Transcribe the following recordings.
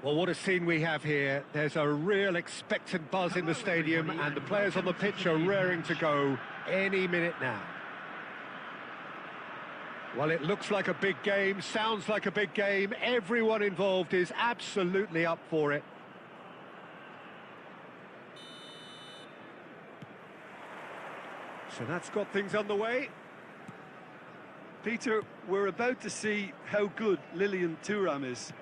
Well, what a scene we have here. There's a real expectant buzz in the stadium, and the players on the pitch are raring to go any minute now. Well, it looks like a big game, sounds like a big game. Everyone involved is absolutely up for it. So that's got things underway. Peter, we're about to see how good Lilian Thuram is.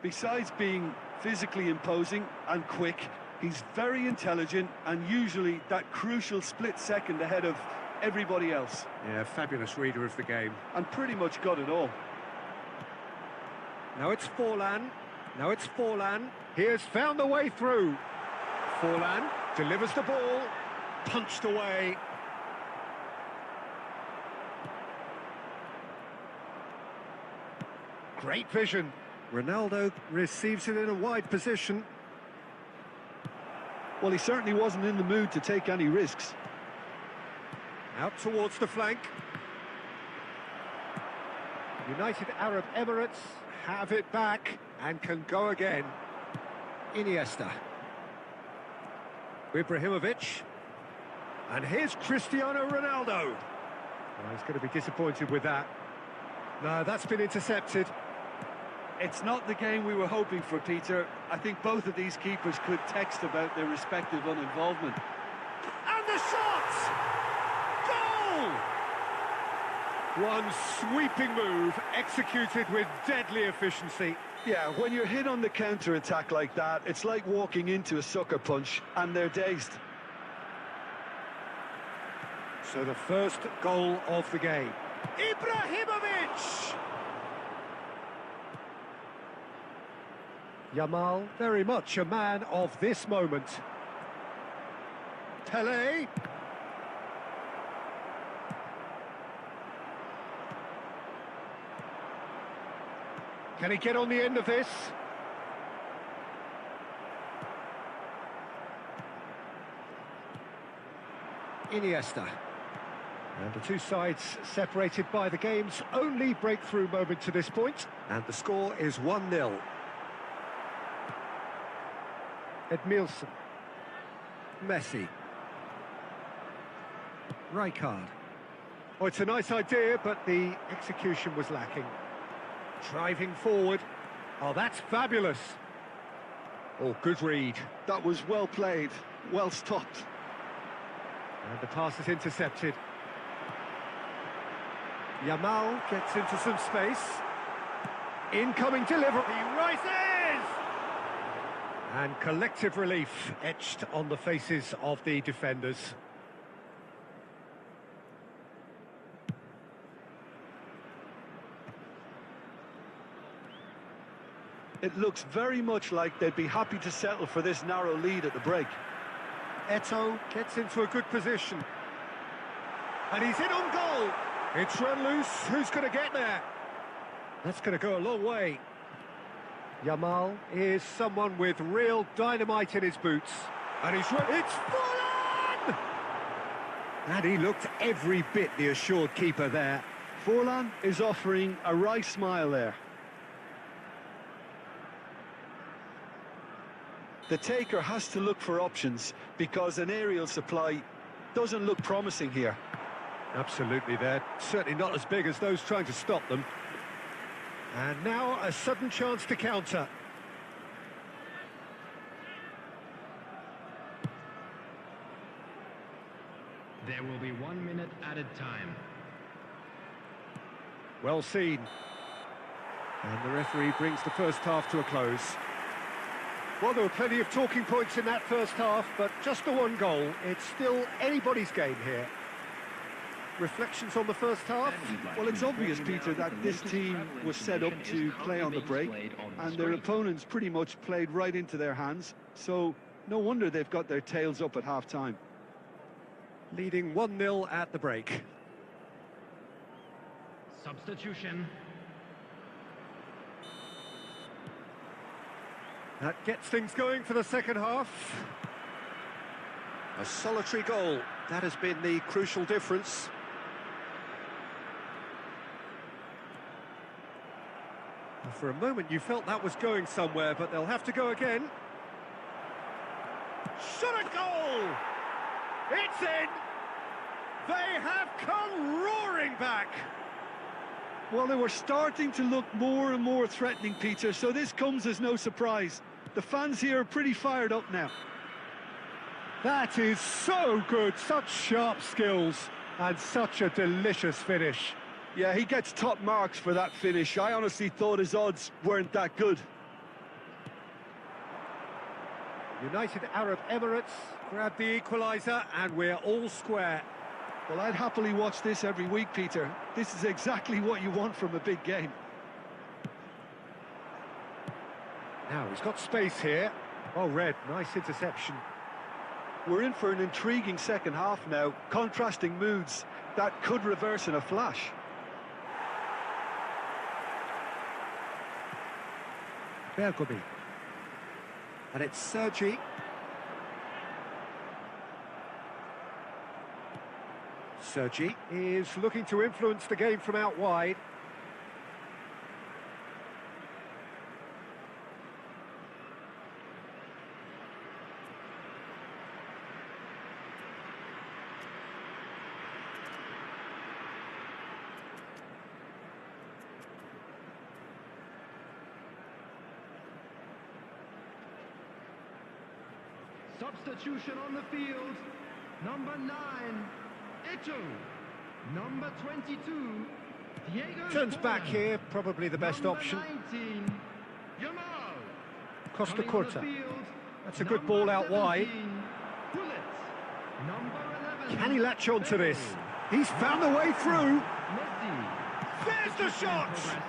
Besides being physically imposing and quick, he's very intelligent and usually that crucial split second ahead of everybody else. Yeah, fabulous reader of the game. And pretty much got it all. Now it's Forlan. Now it's Forlan. He has found the way through. Forlan delivers the ball. Punched away. Great vision. Ronaldo receives it in a wide position. Well, he certainly wasn't in the mood to take any risks. Out towards the flank. United Arab Emirates have it back and can go again. Iniesta. Ibrahimovic. And here's Cristiano Ronaldo. Oh, he's going to be disappointed with that. No, that's been intercepted. It's not the game we were hoping for, Peter. I think both of these keepers could text about their respective uninvolvement. And the shot! Goal! One sweeping move, executed with deadly efficiency. Yeah, when you're hit on the counter-attack like that, it's like walking into a sucker punch, and they're dazed. So the first goal of the game. Ibrahimovic! Yamal, very much a man of this moment. Pele. Can he get on the end of this? Iniesta. And the two sides separated by the game's only breakthrough moment to this point. And the score is 1-0. Edmilson. Messi. Rijkaard. Oh, it's a nice idea, but the execution was lacking. Driving forward. Oh, that's fabulous. Oh, good read. That was well played, well stopped. And the pass is intercepted. Yamal gets into some space. Incoming delivery. He rises! And collective relief etched on the faces of the defenders. It looks very much like they'd be happy to settle for this narrow lead at the break. Eto'o gets into a good position. And he's in on goal. It's run loose. Who's going to get there? That's going to go a long way. Yamal is someone with real dynamite in his boots. And he's run. It's Forlan! And he looked every bit the assured keeper there. Forlan is offering a wry smile there. The taker has to look for options because an aerial supply doesn't look promising here. Absolutely, they're certainly not as big as those trying to stop them. And now a sudden chance to counter. There will be 1 minute added time. Well seen. And the referee brings the first half to a close. Well, there were plenty of talking points in that first half, but just the one goal. It's still anybody's game here. Reflections on the first half? Well, it's obvious, Peter, that this team was set up to play on the break, and their opponents pretty much played right into their hands, so no wonder they've got their tails up at half-time. Leading 1-0 at the break. Substitution. That gets things going for the second half. A solitary goal. That has been the crucial difference. For a moment you felt that was going somewhere, but they'll have to go again. Shot a goal! It's in! They have come roaring back! Well, they were starting to look more and more threatening, Peter, so this comes as no surprise. The fans here are pretty fired up now. That is so good, such sharp skills, and such a delicious finish. Yeah, he gets top marks for that finish. I honestly thought his odds weren't that good. United Arab Emirates grab the equaliser, and we're all square. Well, I'd happily watch this every week, Peter. This is exactly what you want from a big game. Now, he's got space here. Oh, Red, nice interception. We're in for an intriguing second half now. Contrasting moods that could reverse in a flash. Bergomi. And it's Sergi. Sergi is looking to influence the game from out wide. Substitution on the field. Number 9, Eto. Number 22, Diego. Turns back here, probably the best Number option. 19, Yamal. Costa Coming on the Curta. field, That's a good number ball out wide. 17, Gullit. Number 11, Can he latch on to this? Bale. He's found the way through. Messi. There's the shot! Progress.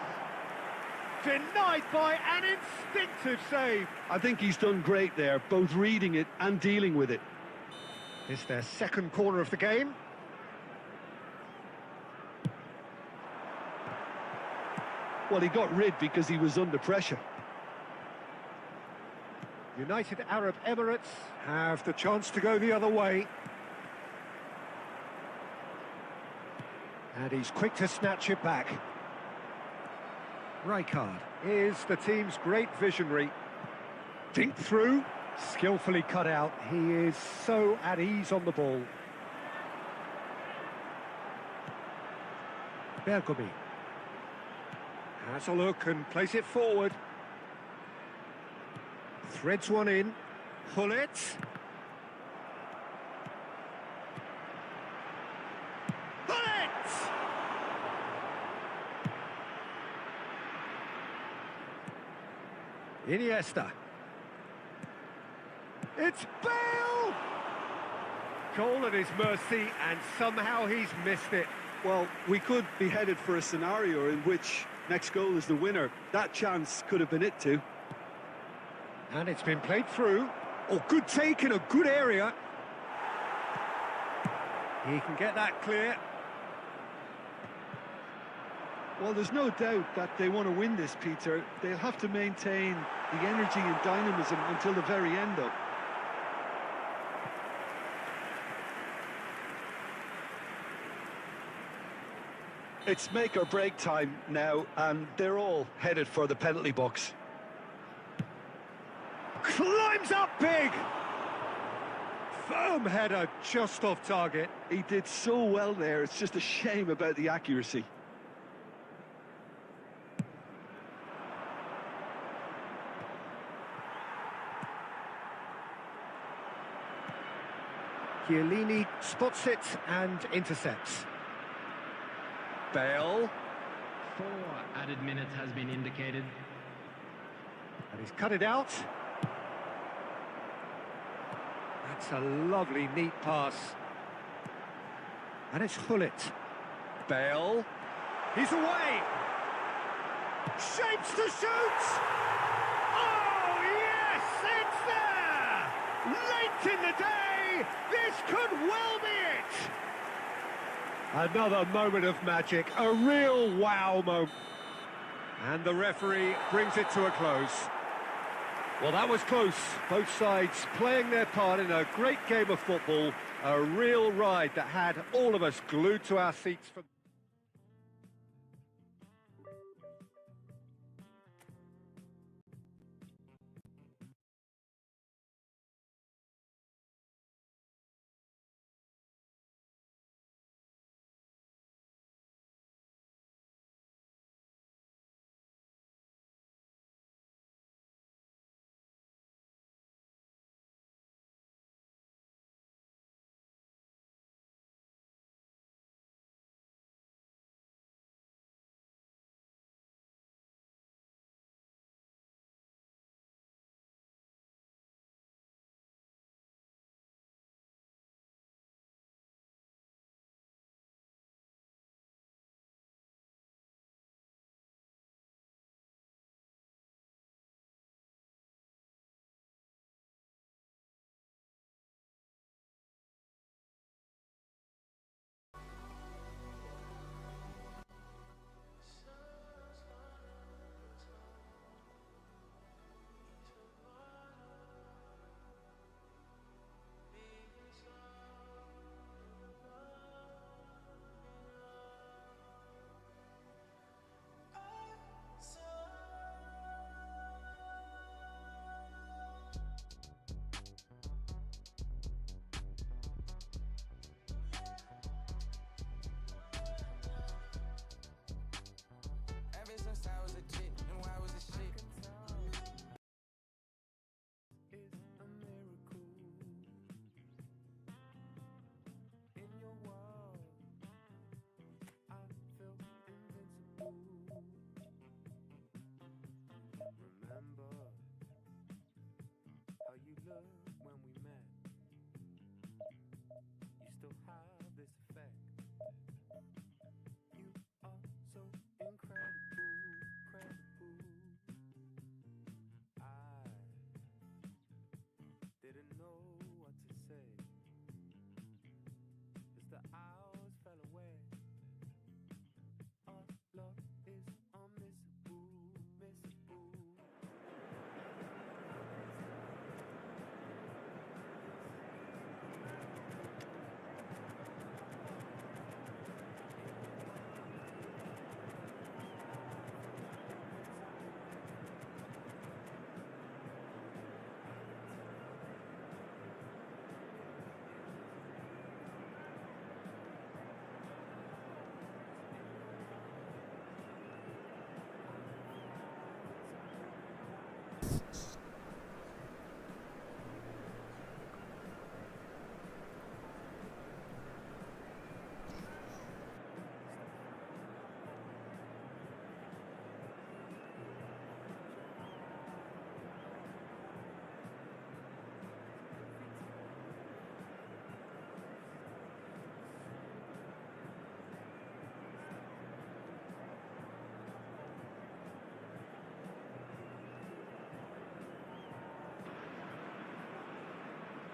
Denied by an instinctive save. I think he's done great there, both reading it and dealing with it. It's their second corner of the game. Well, he got rid because he was under pressure. United Arab Emirates have the chance to go the other way. And he's quick to snatch it back. Rijkaard is the team's great visionary. Dink through, skillfully cut out. He is so at ease on the ball. Bergomi has a look and plays it forward. Threads one in. Gullit. Gullit! Iniesta. It's Bale! Goal at his mercy, and somehow he's missed it. Well, we could be headed for a scenario in which next goal is the winner. That chance could have been it too. And it's been played through. Oh, good take in a good area. He can get that clear. Well, there's no doubt that they want to win this, Peter. They'll have to maintain the energy and dynamism until the very end, though. It's make or break time now, and they're all headed for the penalty box. Climbs up big! Firm header just off target. He did so well there, it's just a shame about the accuracy. Chiellini spots it and intercepts. Bale. 4 added minutes has been indicated. And he's cut it out. That's a lovely, neat pass. And it's Gullit. Bale. He's away. Shapes to shoot. Oh, yes, it's there. Late in the day, this could well be it. Another moment of magic, a real wow moment. And the referee brings it to a close. Well, that was close. Both sides playing their part in a great game of football. A real ride that had all of us glued to our seats.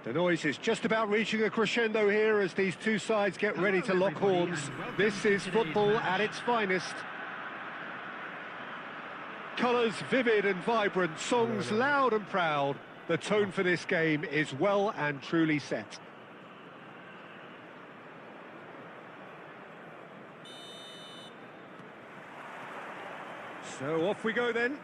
The noise is just about reaching a crescendo here as these two sides get ready to lock horns. This is football at its finest. Colours vivid and vibrant, songs loud and proud. The tone for this game is well and truly set. So off we go then.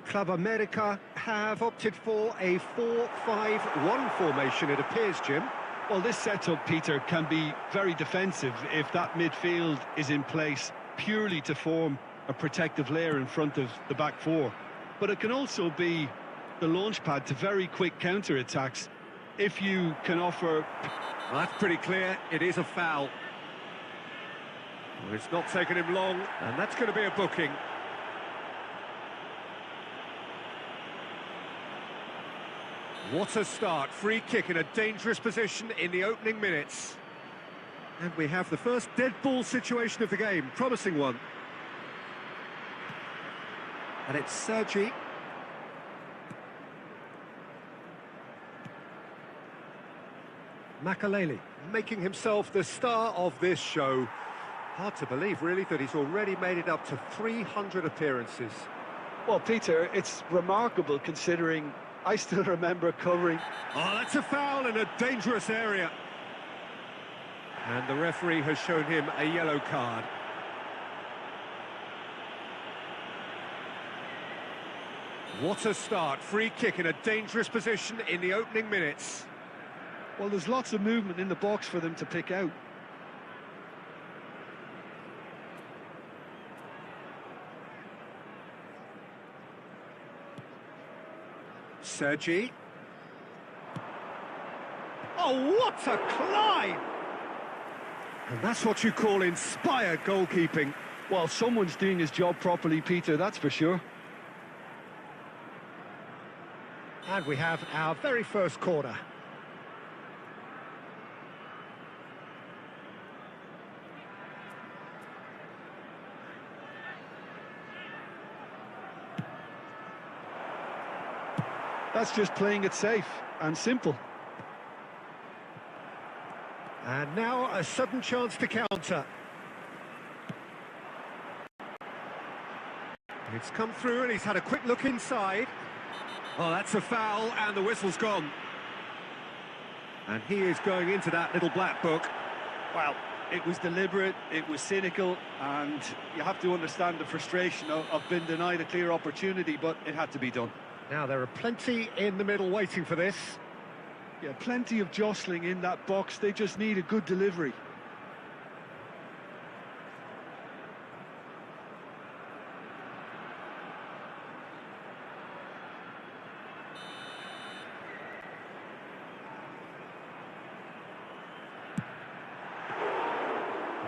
Club America have opted for a 4-5-1 formation, it appears, Jim. Well, this setup, Peter, can be very defensive if that midfield is in place purely to form a protective layer in front of the back four. But it can also be the launch pad to very quick counter-attacks if you can offer... Well, that's pretty clear, it is a foul. Well, it's not taken him long, and that's going to be a booking. What a start, free kick in a dangerous position in the opening minutes. And we have the first dead ball situation of the game, promising one. And it's Sergi. Makaleli making himself the star of this show. Hard to believe, really, that he's already made it up to 300 appearances. Well, Peter, it's remarkable considering I still remember covering... Oh, that's a foul in a dangerous area. And the referee has shown him a yellow card. What a start, free kick in a dangerous position in the opening minutes. Well, there's lots of movement in the box for them to pick out. Sergi. Oh, what a climb! And that's what you call inspired goalkeeping. Well, someone's doing his job properly, Peter, that's for sure. And we have our very first corner. That's just playing it safe and simple. And now a sudden chance to counter. It's come through and he's had a quick look inside. Oh, that's a foul and the whistle's gone. And he is going into that little black book. Well, it was deliberate, it was cynical, and you have to understand the frustration of being denied a clear opportunity, but it had to be done. Now, there are plenty in the middle waiting for this. Yeah, plenty of jostling in that box. They just need a good delivery.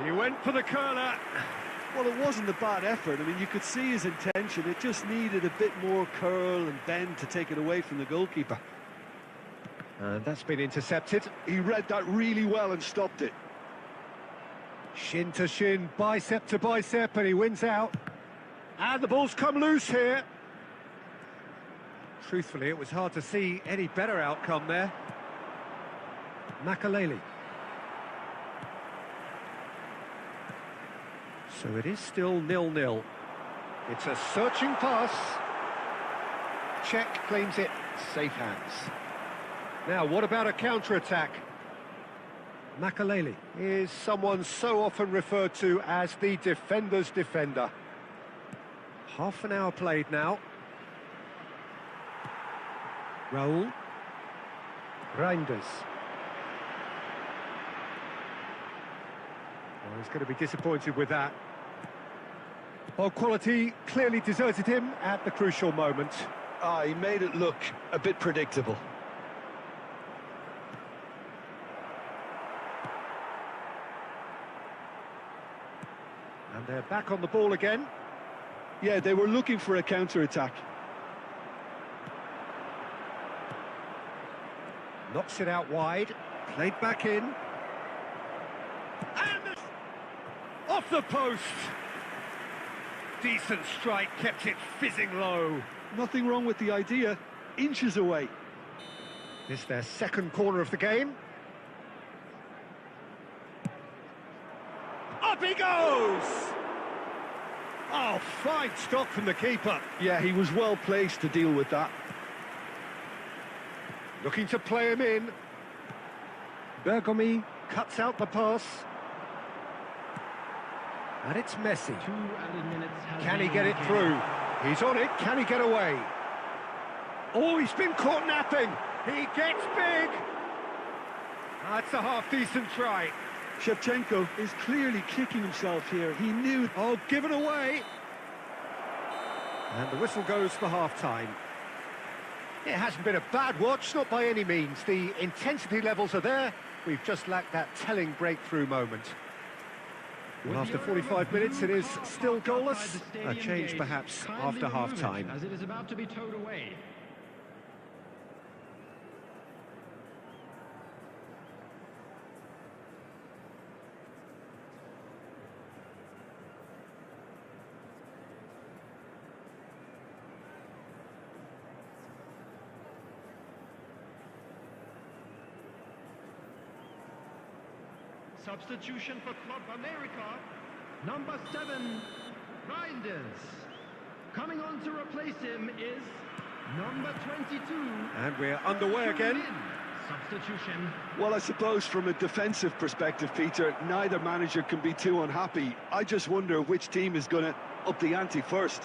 He went for the curler. Well, it wasn't a bad effort. I mean, you could see his intention. It just needed a bit more curl and bend to take it away from the goalkeeper. And that's been intercepted. He read that really well and stopped it. Shin to shin, bicep to bicep, and he wins out. And the ball's come loose here. Truthfully, it was hard to see any better outcome there. Makaleli. So it is still 0-0. It's a searching pass. Czech claims it, safe hands. Now, what about a counter-attack? Makaleli is someone so often referred to as the defender's defender. Half an hour played now. Raul. Reinders. Well, he's going to be disappointed with that. Well, quality clearly deserted him at the crucial moment. He made it look a bit predictable. And they're back on the ball again. Yeah, they were looking for a counter-attack. Knocks it out wide. Played back in. And off the post. Decent strike, kept it fizzing low. Nothing wrong with the idea. Inches away. It's their second corner of the game. Up he goes! Oh, fine stop from the keeper. Yeah, he was well placed to deal with that. Looking to play him in. Bergomi cuts out the pass. And it's Messi. 2 added minutes has Can he been get it indicated. through? He's on it. Can he get away? Oh, he's been caught napping. He gets big. That's a half-decent try. Shevchenko is clearly kicking himself here. He knew... Oh, given away. And the whistle goes for half-time. It hasn't been a bad watch, not by any means. The intensity levels are there. We've just lacked that telling breakthrough moment. Well, after 45 minutes, it is still goalless. A change, perhaps, after half-time. As it is about to be towed away. Substitution for Club America, number 7, Reinders. Coming on to replace him is number 22. And we're underway again. Substitution. Well, I suppose from a defensive perspective, Peter, neither manager can be too unhappy. I just wonder which team is going to up the ante first.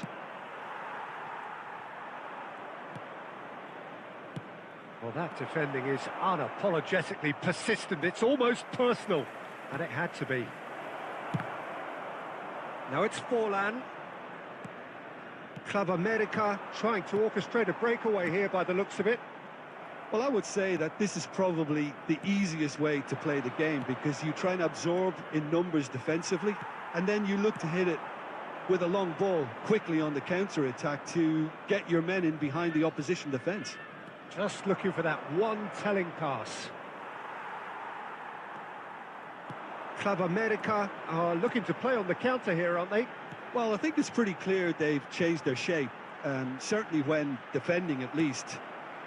Well, that defending is unapologetically persistent. It's almost personal. And it had to be. Now it's Forlan. Club America trying to orchestrate a breakaway here by the looks of it. Well, I would say that this is probably the easiest way to play the game because you try and absorb in numbers defensively and then you look to hit it with a long ball quickly on the counter-attack to get your men in behind the opposition defence. Just looking for that one telling pass. Club America are looking to play on the counter here, aren't they? Well, I think it's pretty clear they've changed their shape, certainly when defending at least,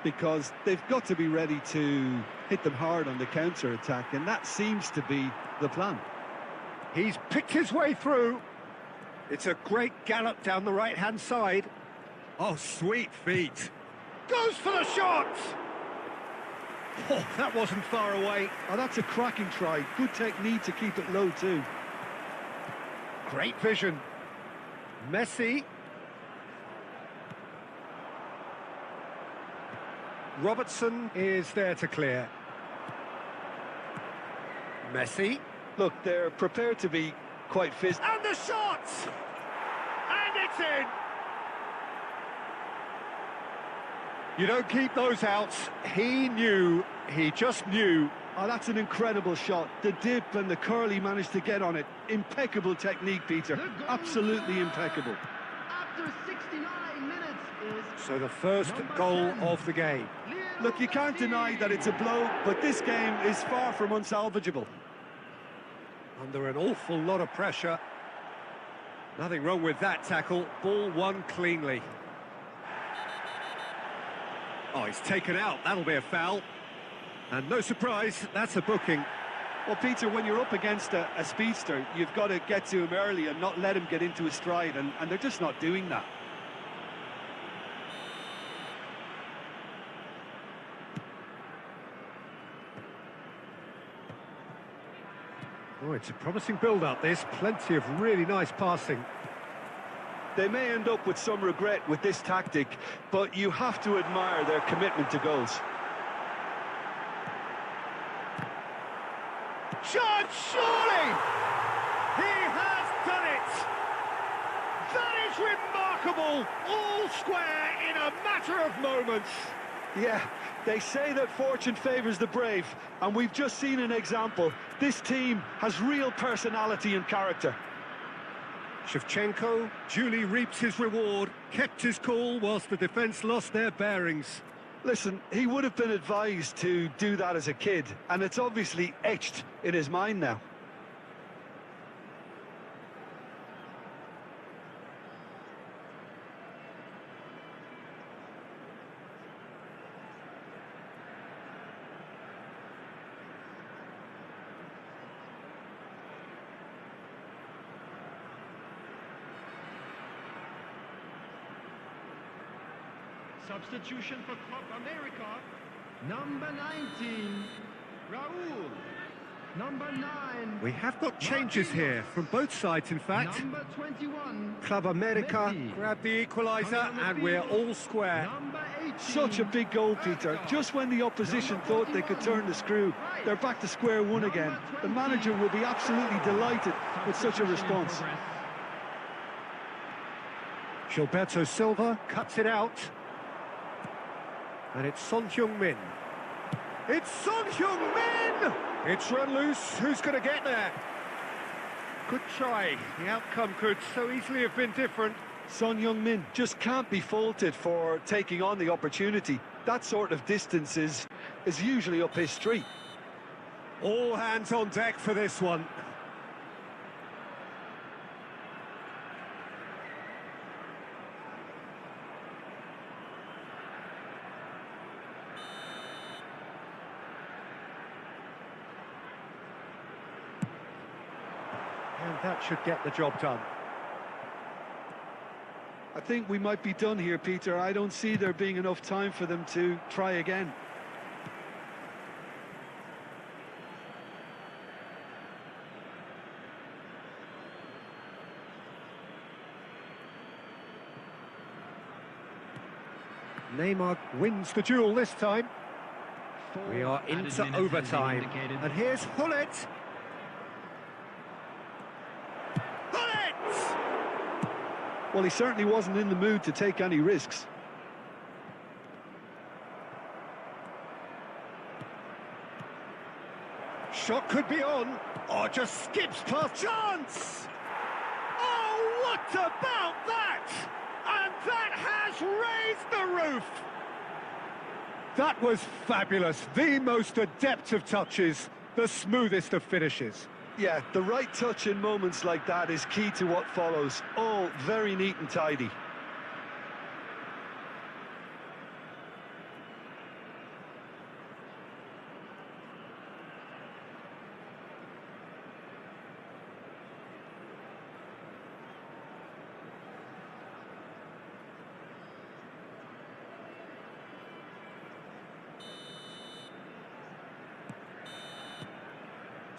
because they've got to be ready to hit them hard on the counter-attack, and that seems to be the plan. He's picked his way through. It's a great gallop down the right-hand side. Oh, sweet feet. Goes for the shot! Oh, that wasn't far away. Oh, that's a cracking try. Good technique to keep it low too. Great vision. Messi. Robertson is there to clear. Messi. Look, they're prepared to be quite physical. And the shot! And it's in! You don't keep those out. He knew, he just knew. Oh, that's an incredible shot. The dip and the curl he managed to get on it. Impeccable technique, Peter. Absolutely impeccable. After 69 minutes is... So the first goal of the game. Look, you can't deny that it's a blow, but this game is far from unsalvageable. Under an awful lot of pressure. Nothing wrong with that tackle. Ball won cleanly. Oh, he's taken out. That'll be a foul. And no surprise, that's a booking. Well, Peter, when you're up against a speedster, you've got to get to him early and not let him get into his stride, and they're just not doing that. Oh, it's a promising build-up, this. Plenty of really nice passing. They may end up with some regret with this tactic, but you have to admire their commitment to goals. Shot, surely! He has done it! That is remarkable! All square in a matter of moments. Yeah, they say that fortune favours the brave, and we've just seen an example. This team has real personality and character. Shevchenko duly reaps his reward, kept his cool whilst the defence lost their bearings. Listen, he would have been advised to do that as a kid, and it's obviously etched in his mind now. Substitution for Copa America. Number 19, Raul. Number 9. We have got changes here from both sides, in fact. Number 21. Club America Messi. grabbed the equaliser, and we're all square. Number 18. Such a big goal, Peter. Just when the opposition thought they could turn the screw, they're back to square one again. The manager will be absolutely delighted with such a response. Gilberto Silva cuts it out. And it's Son Heung-min. It's Son Heung-min! It's run loose. Who's going to get there? Good try. The outcome could so easily have been different. Son Heung-min just can't be faulted for taking on the opportunity. That sort of distance is usually up his street. All hands on deck for this one. And that should get the job done. I think we might be done here, Peter. I don't see there being enough time for them to try again. Neymar wins the duel this time. We are into overtime. And here's Hullet. Well, he certainly wasn't in the mood to take any risks. Shot could be on, or just skips past. Chance! Oh, what about that? And that has raised the roof! That was fabulous. The most adept of touches, the smoothest of finishes. Yeah, the right touch in moments like that is key to what follows. All very neat and tidy.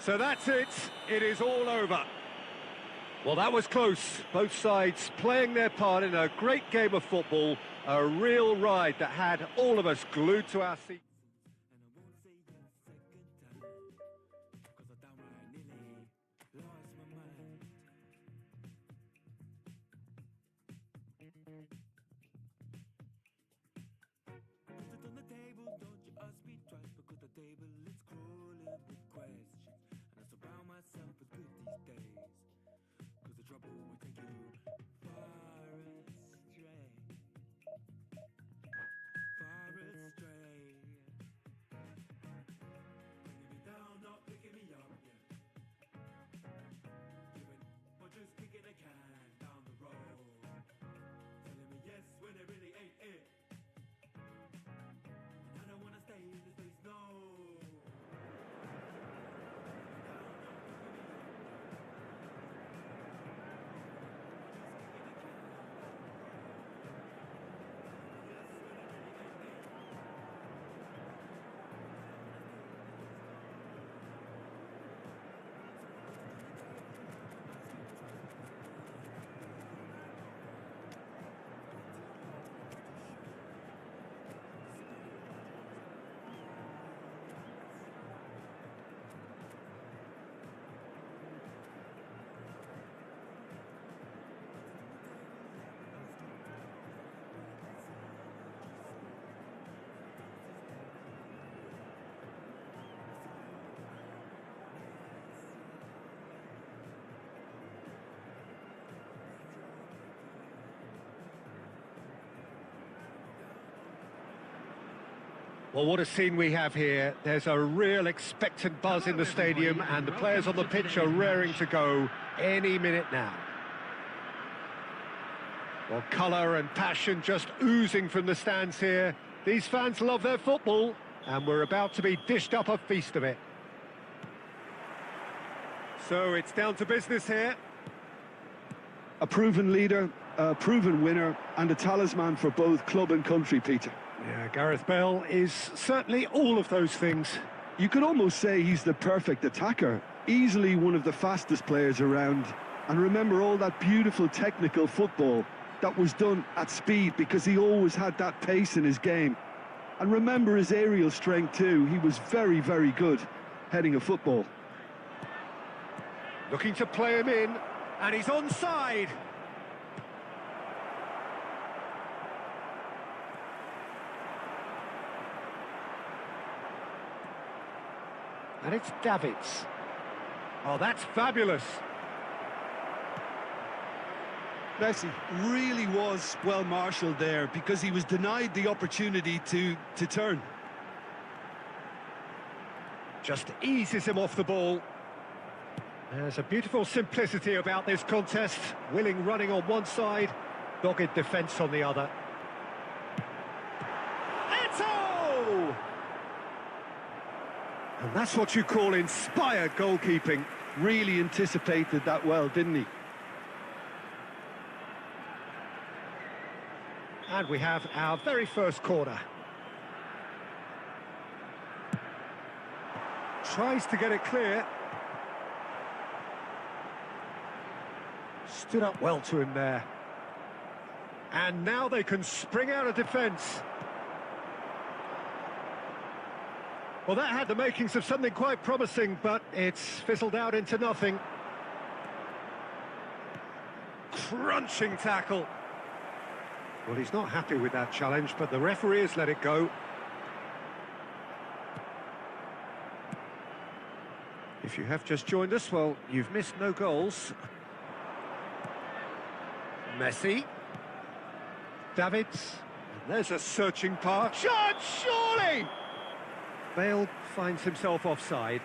So that's it. It is all over. Well, that was close. Both sides playing their part in a great game of football. A real ride that had all of us glued to our seats. Well, what a scene we have here. There's a real expectant buzz in the stadium, and the players on the pitch are raring to go any minute now. Well, colour and passion just oozing from the stands here. These fans love their football, and we're about to be dished up a feast of it. So it's down to business here. A proven leader, a proven winner and a talisman for both club and country, Peter. Yeah, Gareth Bale is certainly all of those things. You could almost say he's the perfect attacker, easily one of the fastest players around. And remember all that beautiful technical football that was done at speed, because he always had that pace in his game. And remember his aerial strength too. He was very, very good heading a football. Looking to play him in, and he's onside. And it's Davids. Oh, that's fabulous. Messi really was well marshalled there, because he was denied the opportunity to turn. Just eases him off the ball. There's a beautiful simplicity about this contest. Willing running on one side, dogged defence on the other. Eto'o! And that's what you call inspired goalkeeping. Really anticipated that well, didn't he? And we have our very first corner. Tries to get it clear. Stood up well to him there. And now they can spring out of defence. Well, that had the makings of something quite promising, but it's fizzled out into nothing. Crunching tackle. Well, he's not happy with that challenge, but the referee has let it go. If you have just joined us, well, you've missed no goals. Messi. Davids. And there's a searching pass. Shot, surely! Bale finds himself offside.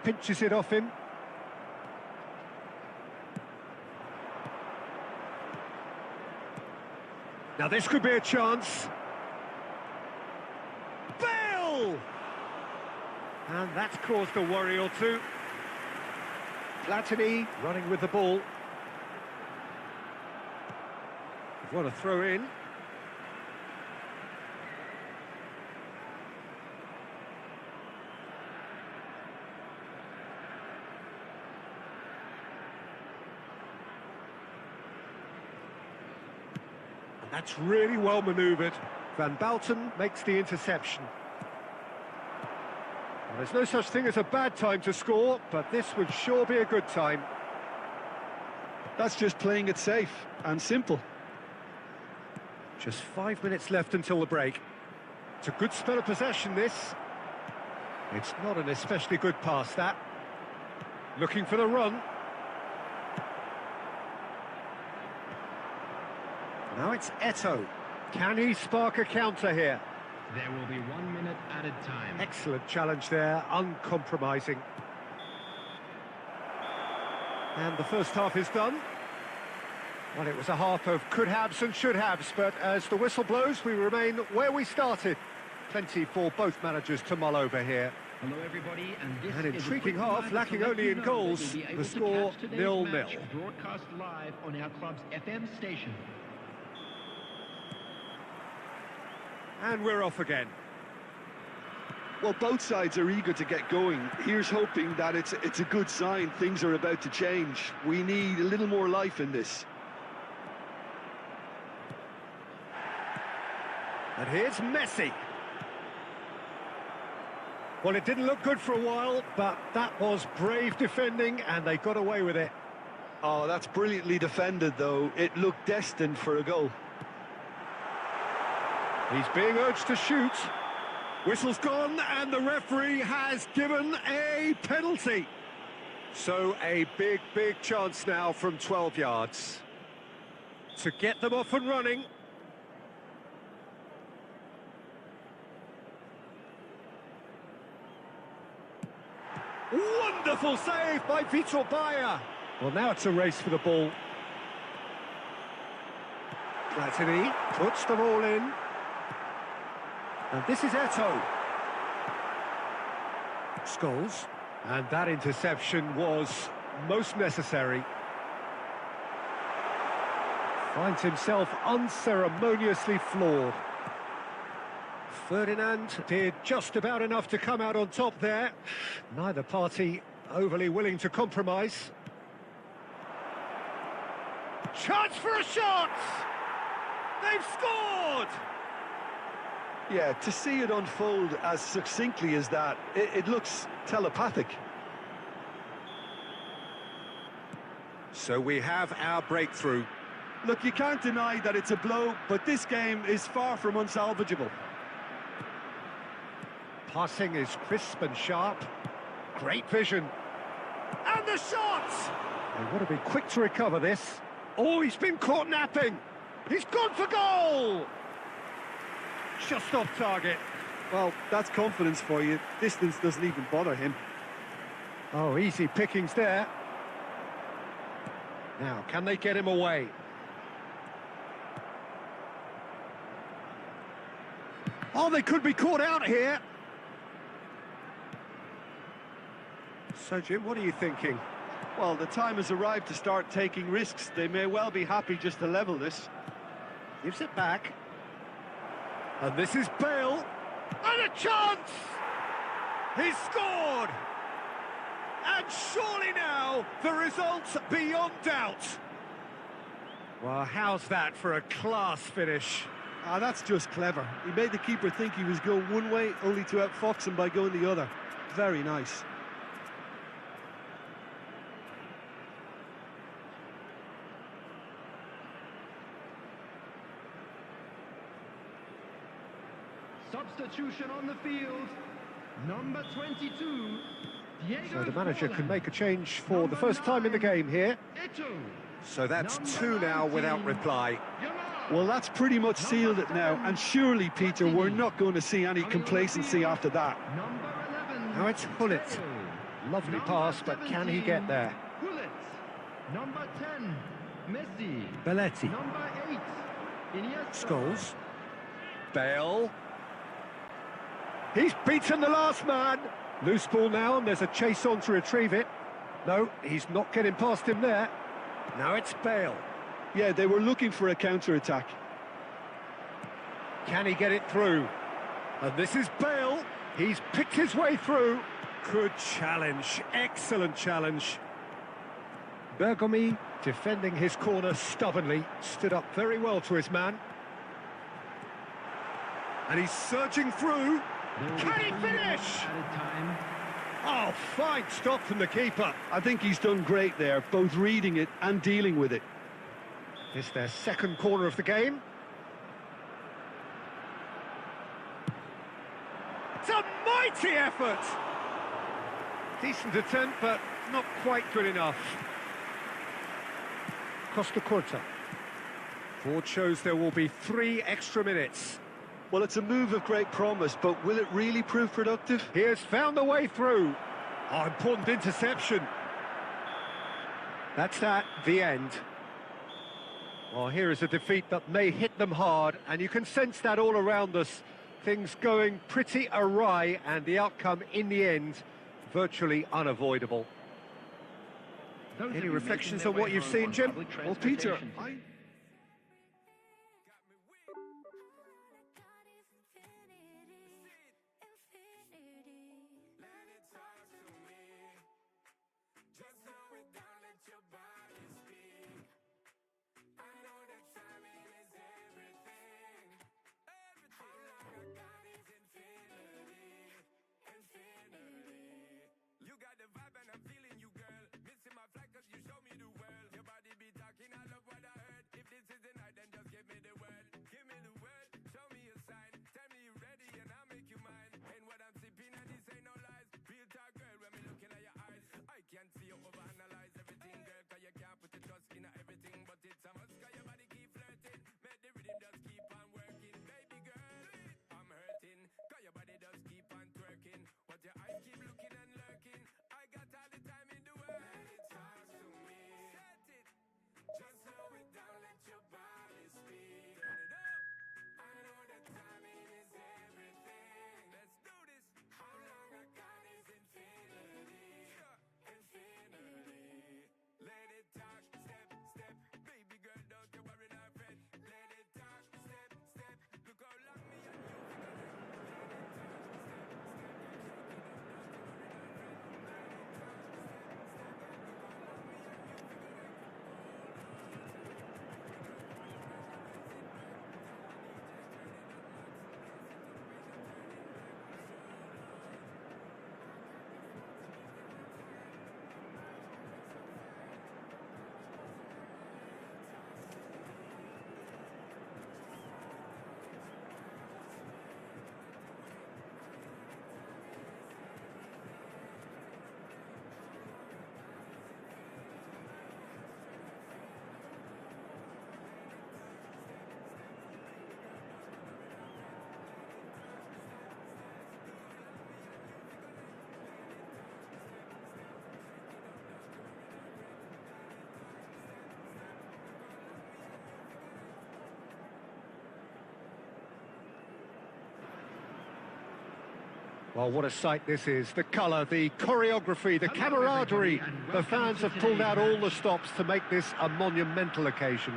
Pinches it off him. Now this could be a chance. Bale! And that's caused a worry or two. Profanity running with the ball. What a throw in. That's really well manoeuvred. Van Bouten makes the interception. Well, there's no such thing as a bad time to score, but this would sure be a good time. That's just playing it safe and simple. Just 5 minutes left until the break. It's a good spell of possession, this. It's not an especially good pass, that. Looking for the run. Now it's Eto'o. Can he spark a counter here? There will be 1 minute added time. Excellent challenge there, uncompromising. And the first half is done. Well, it was a half of could-haves and should-haves, but as the whistle blows, we remain where we started. Plenty for both managers to mull over here. Hello, everybody, and this An is a intriguing quick half, reminder lacking to let only you in know goals. that you'll be able The to score catch today's 0-0. match broadcast live on our club's FM station. And we're off again. Well, both sides are eager to get going. Here's hoping that it's a good sign. Things are about to change. We need a little more life in this. And here's Messi. Well, it didn't look good for a while, but that was brave defending, and they got away with it. Oh, that's brilliantly defended, though. It looked destined for a goal. He's being urged to shoot. Whistle's gone, and the referee has given a penalty. So a big, big chance now from 12 yards to get them off and running. Wonderful save by Vitor Baia. Well, now it's a race for the ball. Platini puts them all in. And this is Eto'o. Scholes. And that interception was most necessary. Finds himself unceremoniously floored. Ferdinand did just about enough to come out on top there. Neither party overly willing to compromise. Chance for a shot! They've scored! Yeah, to see it unfold as succinctly as that, it looks telepathic. So we have our breakthrough. Look, you can't deny that it's a blow, but this game is far from unsalvageable. Passing is crisp and sharp. Great vision. And the shot! They want to be quick to recover this. Oh, he's been caught napping. He's gone for goal! Just off target. Well, that's confidence for you. Distance doesn't even bother him. Oh, easy pickings there. Now, can they get him away? Oh, they could be caught out here. So, Jim, what are you thinking? Well, the time has arrived to start taking risks. They may well be happy just to level this. Gives it back. And this is Bale. And a chance! He's scored! And surely now, the result's beyond doubt. Well, how's that for a class finish? Ah, that's just clever. He made the keeper think he was going one way, only to outfox him by going the other. Very nice. Substitution on the field, number 22, Diego. So the manager can make a change for the first time in the game here. Eto'o. So that's two now without reply. Well, that's pretty much sealed it now, and surely, Peter, we're not going to see any complacency after that. Number 11. Now it's Hullet. Lovely pass, but can he get there? Hullet. Number 10, Messi. Belletti. Number 8, Iniesta. Scholes. Bale. He's beaten the last man. Loose ball now, and there's a chase on to retrieve it. No, he's not getting past him there. Now it's Bale. Yeah, they were looking for a counter-attack. Can he get it through? And this is Bale. He's picked his way through. Good challenge. Excellent challenge. Bergomi, defending his corner stubbornly, stood up very well to his man. And he's surging through. Can he finish? Oh, fine stop from the keeper. I think he's done great there, both reading it and dealing with it. It's their second corner of the game. It's a mighty effort! Decent attempt, but not quite good enough. Costa Curta. Board shows there will be 3 extra minutes. Well, it's a move of great promise, but will it really prove productive? He has found a way through. Oh, important interception. That's that, the end. Well, here is a defeat that may hit them hard, and you can sense that all around us. Things going pretty awry, and the outcome in the end, virtually unavoidable. Any reflections on what you've seen, Jim? Well, Peter, the vibe and I'm feeling you, girl. Missing my flight cause you show me the world. Your body be talking, I love what I heard. Well, what a sight this is. The colour, the choreography, the camaraderie. The fans have pulled out all the stops to make this a monumental occasion.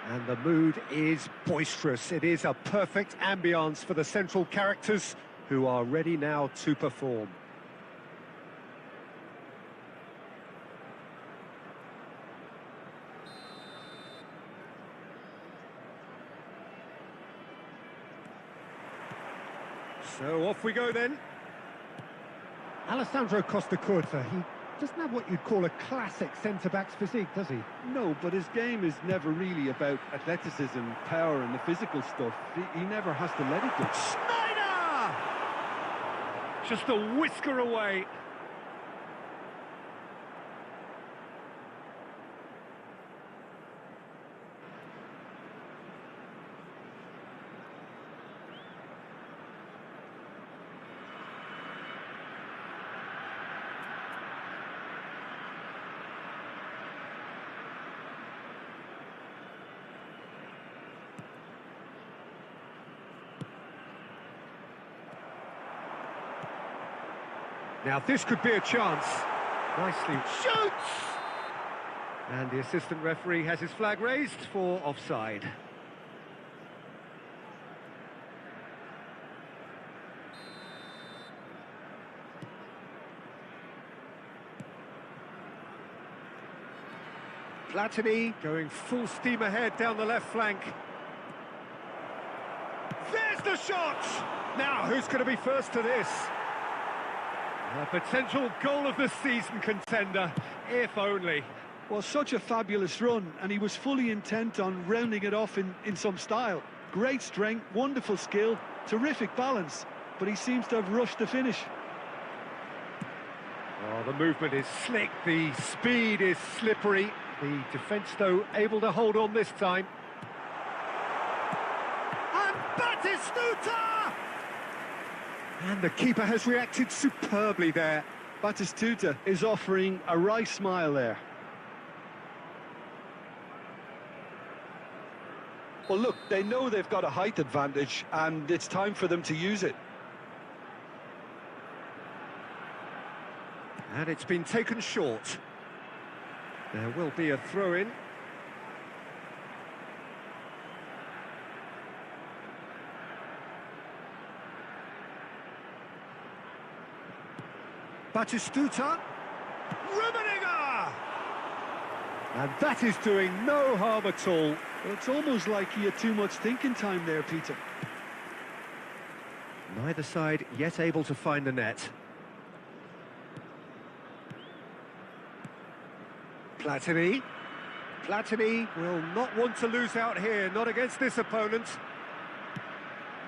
And the mood is boisterous. It is a perfect ambience for the central characters who are ready now to perform. So off we go then. Alessandro Costa Curta, he doesn't have what you'd call a classic centre-back's physique, does he? No, but his game is never really about athleticism, power and the physical stuff. He never has to let it go. Snyder! Just a whisker away. Now this could be a chance. Nicely shoots! And the assistant referee has his flag raised for offside. Platini going full steam ahead down the left flank. There's the shot! Now who's going to be first to this? A potential goal of the season contender, if only. Well, such a fabulous run, and he was fully intent on rounding it off in some style. Great strength, wonderful skill, terrific balance, but he seems to have rushed the finish. Oh, the movement is slick, the speed is slippery. The defence, though, able to hold on this time. And Batistuta! And the keeper has reacted superbly there. Batistuta is offering a wry smile there. Well, look, they know they've got a height advantage, and it's time for them to use it. And it's been taken short. There will be a throw-in. Batistuta, Rummenigge! And that is doing no harm at all. Well, it's almost like he had too much thinking time there, Peter. Neither side yet able to find the net. Platini. Platini will not want to lose out here, not against this opponent.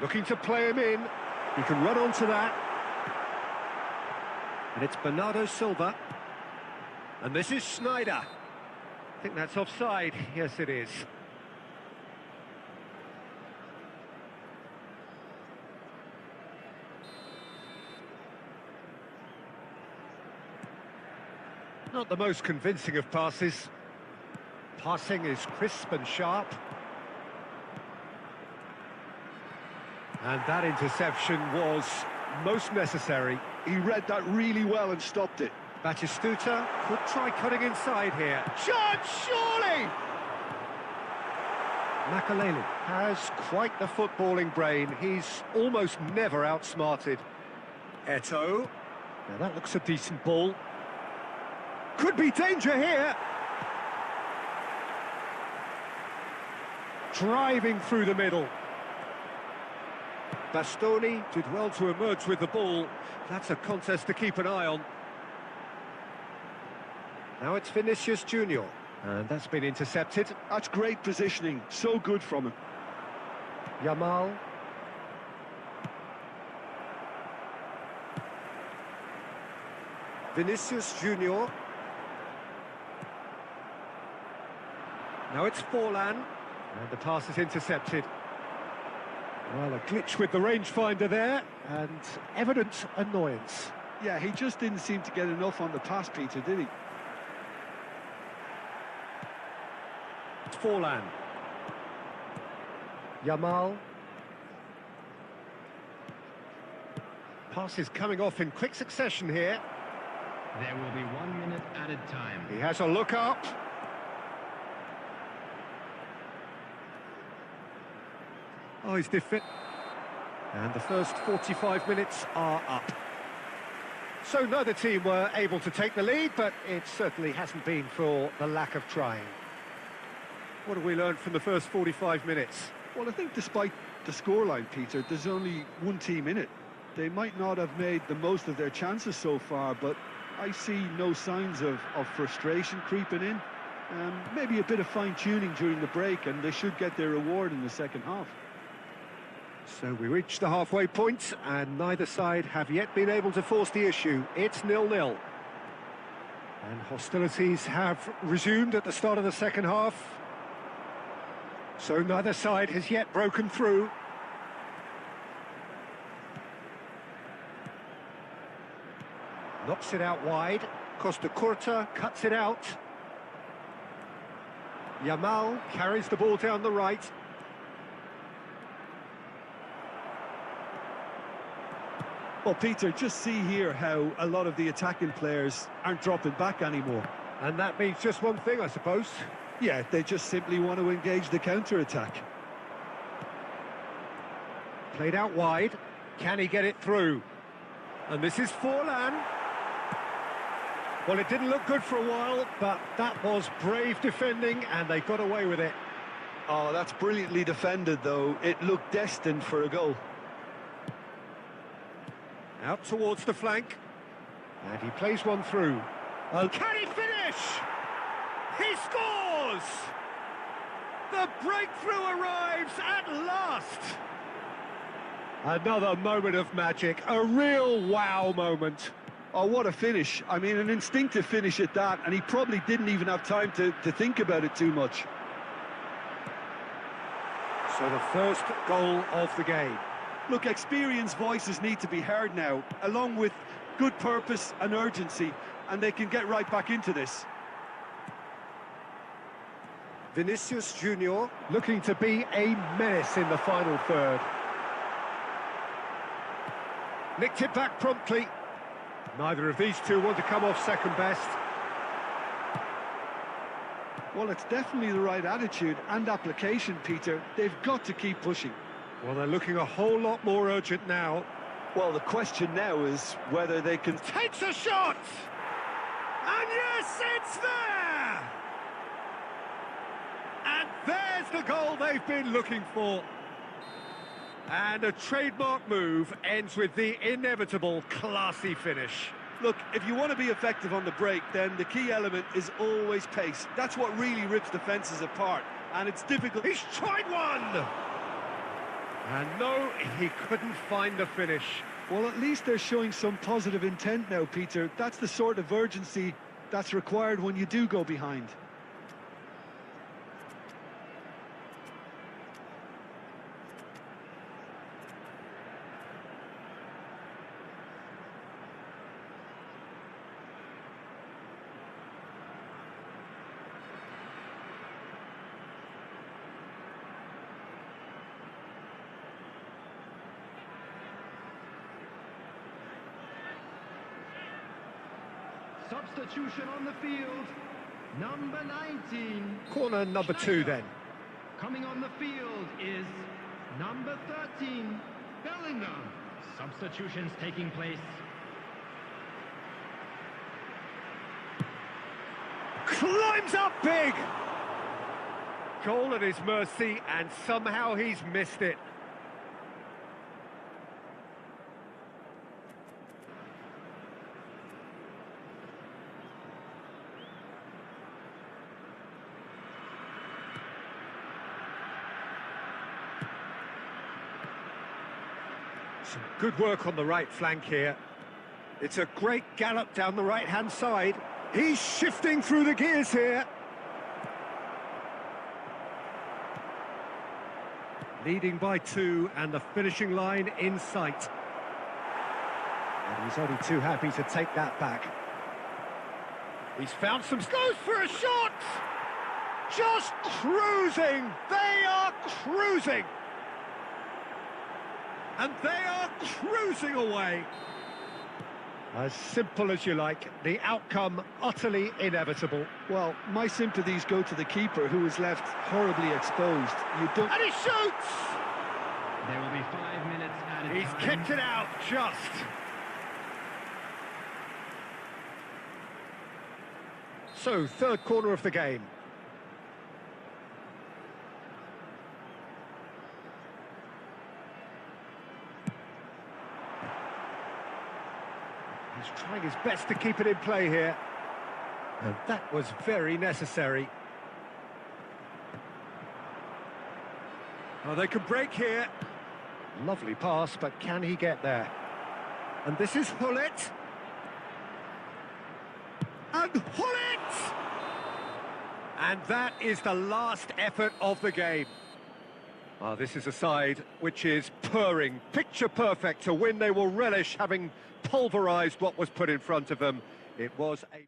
Looking to play him in. He can run onto that. And it's Bernardo Silva. And this is Snyder. I think that's offside. Yes, it is. Not the most convincing of passes. Passing is crisp and sharp. And that interception was most necessary. He read that really well and stopped it. Batistuta could try cutting inside here. Chance, surely! Makaleli has quite the footballing brain. He's almost never outsmarted. Eto'o. Now that looks a decent ball. Could be danger here. Driving through the middle. Bastoni did well to emerge with the ball. That's a contest to keep an eye on. Now it's Vinicius Junior, and that's been intercepted. That's great positioning, so good from him. Yamal. Vinicius Junior. Now it's Forlan, and the pass is intercepted. Well, a glitch with the rangefinder there, and evident annoyance. Yeah, he just didn't seem to get enough on the pass, Peter, did he? It's Forlan. Yamal. Passes coming off in quick succession here. There will be 1 minute added time. He has a look up. Oh, he's defeated. And the first 45 minutes are up. So neither team were able to take the lead, but it certainly hasn't been for the lack of trying. What have we learned from the first 45 minutes? Well, I think despite the scoreline, Peter, there's only one team in it. They might not have made the most of their chances so far, but I see no signs of frustration creeping in. Maybe a bit of fine-tuning during the break, and they should get their reward in the second half. So we reach the halfway point, and neither side have yet been able to force the issue. It's 0-0. And hostilities have resumed at the start of the second half. So neither side has yet broken through. Knocks it out wide. Costa Curta cuts it out. Yamal carries the ball down the right. Well, Peter, just see here how a lot of the attacking players aren't dropping back anymore. And that means just one thing, I suppose. Yeah, they just simply want to engage the counter-attack. Played out wide. Can he get it through? And this is Forlan. Well, it didn't look good for a while, but that was brave defending, and they got away with it. Oh, that's brilliantly defended, though. It looked destined for a goal. Out towards the flank. And he plays one through. Oh, can he finish? He scores! The breakthrough arrives at last! Another moment of magic, a real wow moment. Oh, what a finish. I mean, an instinctive finish at that, and he probably didn't even have time to think about it too much. So the first goal of the game. Look, experienced voices need to be heard now, along with good purpose and urgency, and they can get right back into this. Vinicius Junior looking to be a menace in the final third. Nicked it back promptly. Neither of these two want to come off second best. Well, it's definitely the right attitude and application, Peter. They've got to keep pushing. Well, they're looking a whole lot more urgent now. Well, the question now is whether they can... Takes a shot! And yes, it's there! And there's the goal they've been looking for. And a trademark move ends with the inevitable classy finish. Look, if you want to be effective on the break, then the key element is always pace. That's what really rips defences apart, and it's difficult. He's tried one! And no, he couldn't find the finish. Well, at least they're showing some positive intent now, Peter. That's the sort of urgency that's required when you do go behind. Substitution on the field, number 19. Corner number 2 then. Coming on the field is number 13, Bellingham. Substitutions taking place. Climbs up big! Goal at his mercy, and somehow he's missed it. Some good work on the right flank here. It's a great gallop down the right-hand side. He's shifting through the gears here. Leading by 2 and the finishing line in sight. And he's only too happy to take that back. He's found some... Goes for a shot! Just cruising! They are cruising! And they are cruising away. As simple as you like, the outcome utterly inevitable. Well, my sympathies go to the keeper, who was left horribly exposed. You don't... And he shoots! There will be 5 minutes added He's time. kicked it out, just. So, third corner of the game. He's trying his best to keep it in play here. And that was very necessary. Oh, they can break here. Lovely pass, but can he get there? And this is Hullet. And Hullet! And that is the last effort of the game. Oh, this is a side which is purring, picture perfect to win. They will relish having pulverised what was put in front of them. It was a...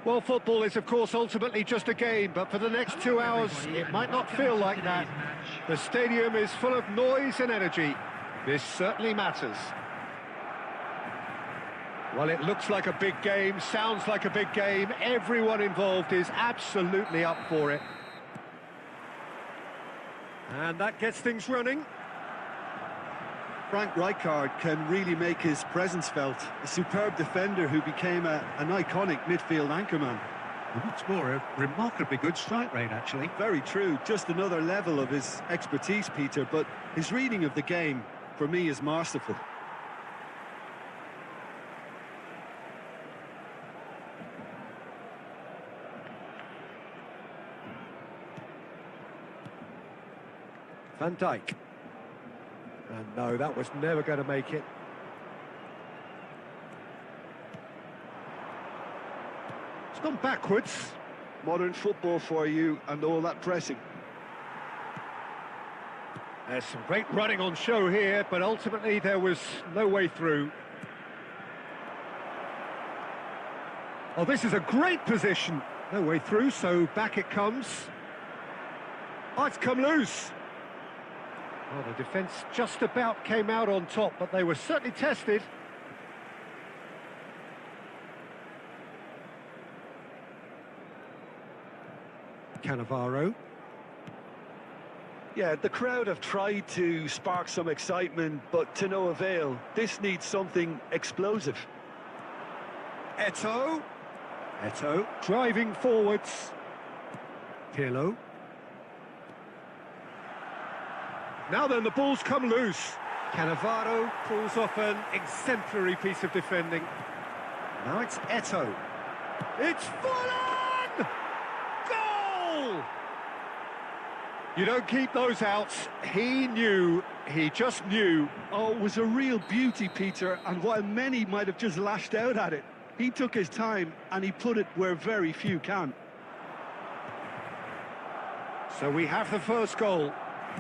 Well, football is, of course, ultimately just a game, but for the next 2 hours, it might not feel like that. The stadium is full of noise and energy. This certainly matters. Well, it looks like a big game, sounds like a big game. Everyone involved is absolutely up for it. And that gets things running. Frank Rijkaard can really make his presence felt. A superb defender who became an iconic midfield anchorman. And what's more, a remarkably good strike rate, actually. Very true. Just another level of his expertise, Peter, but his reading of the game, for me, is masterful. Van Dijk. And no, that was never going to make it. It's gone backwards. Modern football for you and all that pressing. There's some great running on show here, but ultimately there was no way through. Oh, this is a great position. No way through, so back it comes. Oh, it's come loose. Well, the defence just about came out on top, but they were certainly tested. Cannavaro. Yeah, the crowd have tried to spark some excitement, but to no avail. This needs something explosive. Eto'o. Eto'o driving forwards. Pirlo. Now then, the ball's come loose. Cannavaro pulls off an exemplary piece of defending. Now it's Eto'o. It's Fulham! Goal! You don't keep those outs. He knew, he just knew. Oh, it was a real beauty, Peter, and while many might have just lashed out at it, he took his time and he put it where very few can. So we have the first goal.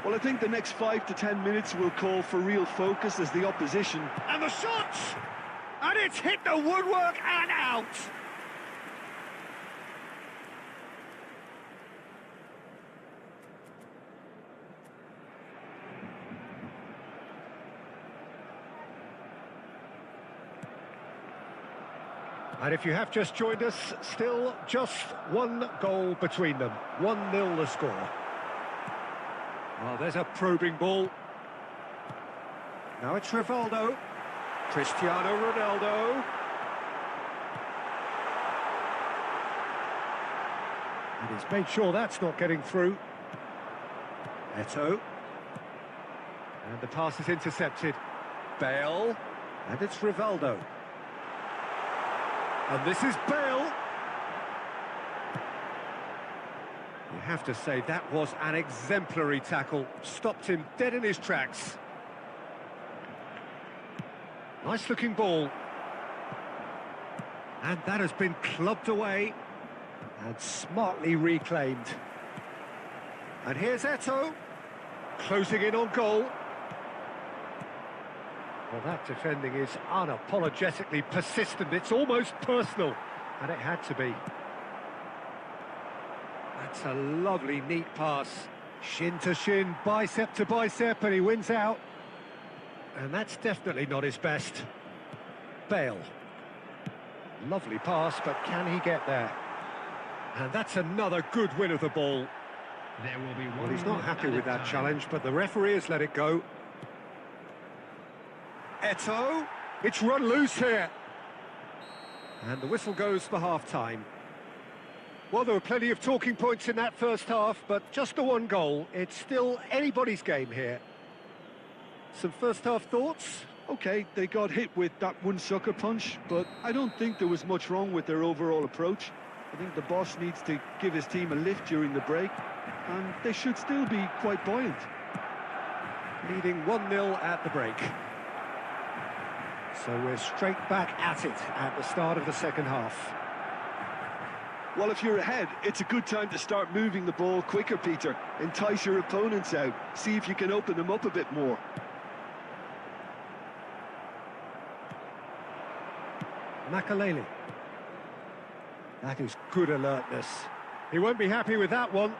Well, I think the next 5 to 10 minutes will call for real focus as the opposition. And the shot! And it's hit the woodwork and out! And if you have just joined us, still just one goal between them. 1-0 the score. Oh, there's a probing ball. Now it's Rivaldo. Cristiano Ronaldo. And he's made sure that's not getting through. Eto'o. And the pass is intercepted. Bale. And it's Rivaldo. And this is Bale. You have to say that was an exemplary tackle. Stopped him dead in his tracks. Nice looking ball. And that has been clubbed away and smartly reclaimed. And here's Eto'o, closing in on goal. Well, that defending is unapologetically persistent. It's almost personal, and it had to be. That's a lovely, neat pass. Shin to shin, bicep to bicep, and he wins out. And that's definitely not his best. Bale. Lovely pass, but can he get there? And that's another good win of the ball. There will be one. Well, he's not happy with that challenge, but the referee has let it go. Eto'o, it's run loose here. And the whistle goes for half-time. Well, there were plenty of talking points in that first half, but just the one goal. It's still anybody's game here. Some first-half thoughts? Okay, they got hit with that one sucker punch, but I don't think there was much wrong with their overall approach. I think the boss needs to give his team a lift during the break, and they should still be quite buoyant. Leading 1-0 at the break. So we're straight back at it at the start of the second half. Well, if you're ahead, it's a good time to start moving the ball quicker, Peter. Entice your opponents out. See if you can open them up a bit more. Makaleli. That is good alertness. He won't be happy with that one.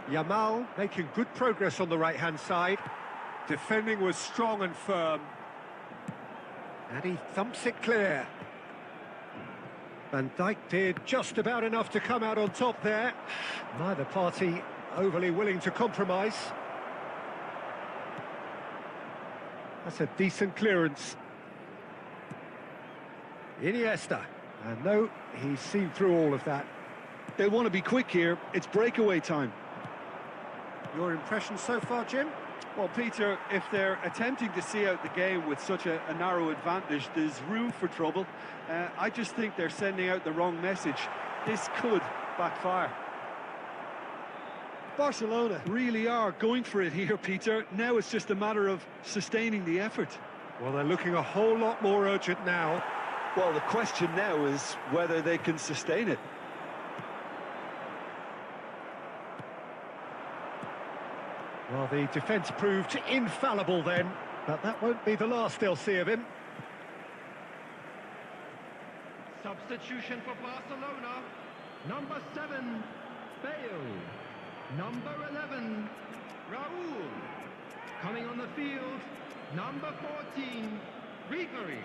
Yamal making good progress on the right-hand side. Defending was strong and firm. And he thumps it clear. Van Dijk did just about enough to come out on top there. Neither party overly willing to compromise. That's a decent clearance. Iniesta. And no, he's seen through all of that. They'll want to be quick here. It's breakaway time. Your impression so far, Jim? Well, Peter, if they're attempting to see out the game with such a narrow advantage, there's room for trouble. I just think they're sending out the wrong message. This could backfire. Barcelona really are going for it here, Peter. Now it's just a matter of sustaining the effort. Well, they're looking a whole lot more urgent now. Well, the question now is whether they can sustain it. Well, the defence proved infallible then, but that won't be the last they'll see of him. Substitution for Barcelona. Number 7, Bale. Number 11, Raúl. Coming on the field, number 14, Ribery.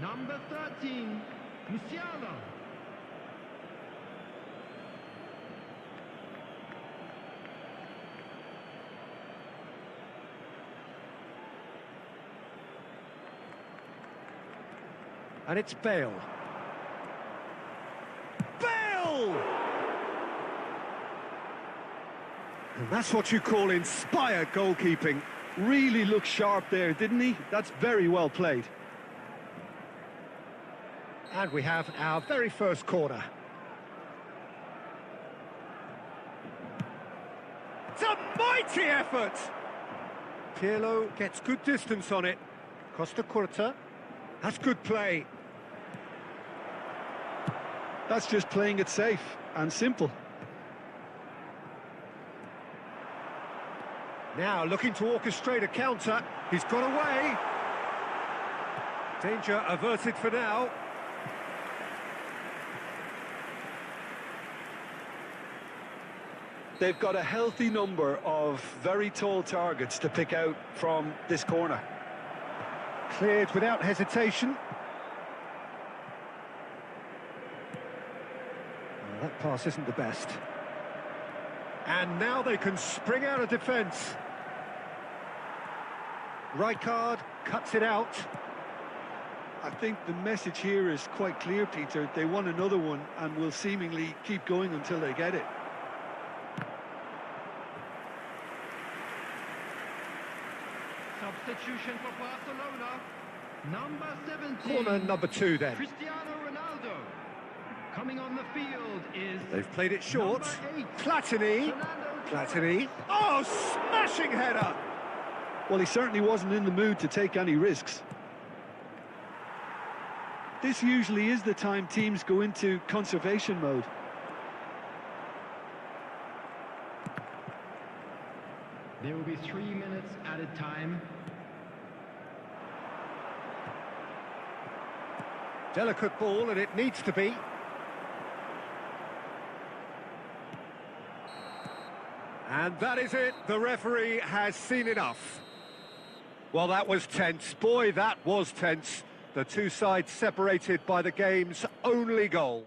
Number 13, Musiala. And it's Bale. Bale! And that's what you call inspired goalkeeping. Really looked sharp there, didn't he? That's very well played. And we have our very first corner. It's a mighty effort! Pirlo gets good distance on it. Costa Curta. That's good play. That's just playing it safe and simple. Now looking to orchestrate a counter. He's got away. Danger averted for now. They've got a healthy number of very tall targets to pick out from this corner. Cleared without hesitation. Well, that pass isn't the best. And now they can spring out of defence. Rijkaard cuts it out. I think the message here is quite clear, Peter. They want another one and will seemingly keep going until they get it. Substitution for Barcelona. Number 17. Corner number 2 then. Cristiano Ronaldo. Coming on the field is... They've played it short. number 8. Platini. Platini. Oh, smashing header! Well, he certainly wasn't in the mood to take any risks. This usually is the time teams go into conservation mode. There will be 3 minutes added time. Delicate ball, and it needs to be. And that is it. The referee has seen enough. Well, that was tense. Boy, that was tense. The two sides separated by the game's only goal.